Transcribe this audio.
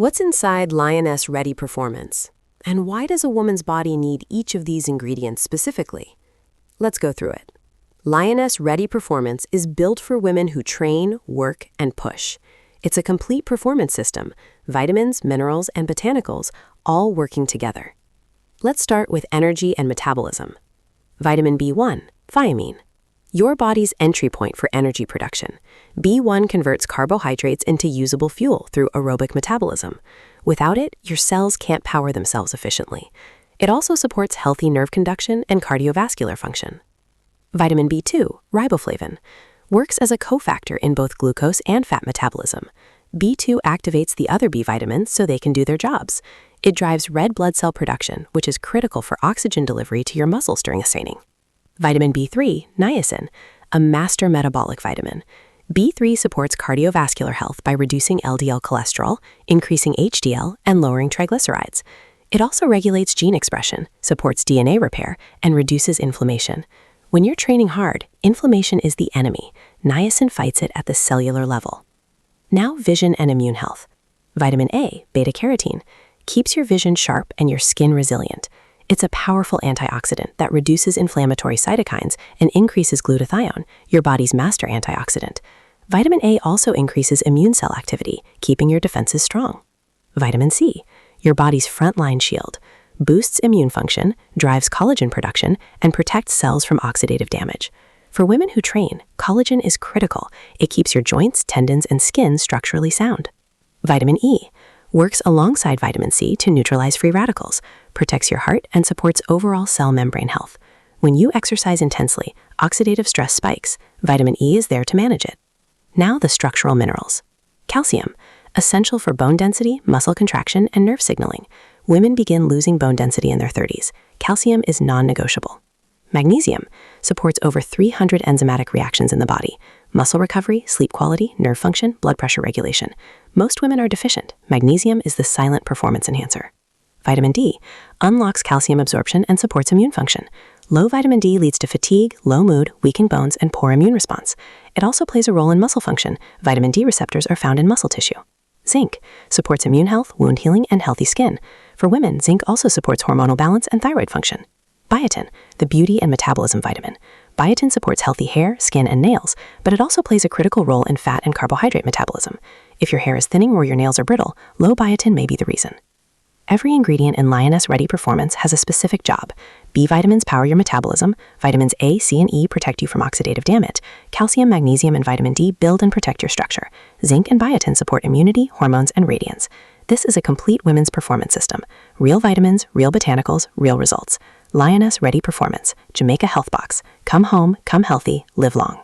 What's inside Lioness Ready Performance? And why does a woman's body need each of these ingredients specifically? Let's go through it. Lioness Ready Performance is built for women who train, work, and push. It's a complete performance system, vitamins, minerals, and botanicals all working together. Let's start with energy and metabolism. Vitamin B1, thiamine. Your body's entry point for energy production. B1 converts carbohydrates into usable fuel through aerobic metabolism. Without it, your cells can't power themselves efficiently. It also supports healthy nerve conduction and cardiovascular function. Vitamin B2, riboflavin, works as a cofactor in both glucose and fat metabolism. B2 activates the other B vitamins so they can do their jobs. It drives red blood cell production, which is critical for oxygen delivery to your muscles during staining. Vitamin B3, niacin, a master metabolic vitamin. B3 supports cardiovascular health by reducing LDL cholesterol, increasing HDL, and lowering triglycerides. It also regulates gene expression, supports DNA repair, and reduces inflammation. When you're training hard, inflammation is the enemy. Niacin fights it at the cellular level. Now, vision and immune health. Vitamin A, beta-carotene, keeps your vision sharp and your skin resilient. It's a powerful antioxidant that reduces inflammatory cytokines and increases glutathione, your body's master antioxidant. Vitamin A also increases immune cell activity, keeping your defenses strong. Vitamin C, your body's frontline shield, boosts immune function, drives collagen production, and protects cells from oxidative damage. For women who train, collagen is critical. It keeps your joints, tendons, and skin structurally sound. Vitamin E works alongside vitamin C to neutralize free radicals, protects your heart, and supports overall cell membrane health. When you exercise intensely, oxidative stress spikes. Vitamin E is there to manage it. Now the structural minerals. Calcium, essential for bone density, muscle contraction, and nerve signaling. Women begin losing bone density in their 30s. Calcium is non-negotiable. Magnesium supports over 300 enzymatic reactions in the body. Muscle recovery, sleep quality, nerve function, blood pressure regulation. Most women are deficient. Magnesium is the silent performance enhancer. Vitamin D unlocks calcium absorption and supports immune function. Low vitamin D leads to fatigue, low mood, weakened bones, and poor immune response. It also plays a role in muscle function. Vitamin D receptors are found in muscle tissue. Zinc supports immune health, wound healing, and healthy skin. For women, zinc also supports hormonal balance and thyroid function. Biotin, the beauty and metabolism vitamin. Biotin supports healthy hair, skin, and nails, but it also plays a critical role in fat and carbohydrate metabolism. If your hair is thinning or your nails are brittle, low biotin may be the reason. Every ingredient in Lioness Ready Performance has a specific job. B vitamins power your metabolism, vitamins A, C, and E protect you from oxidative damage, calcium, magnesium, and vitamin D build and protect your structure, zinc and biotin support immunity, hormones, and radiance. This is a complete women's performance system. Real vitamins, real botanicals, real results. Lioness Ready Performance, Jamaica Health Box. Come home, come healthy, live long.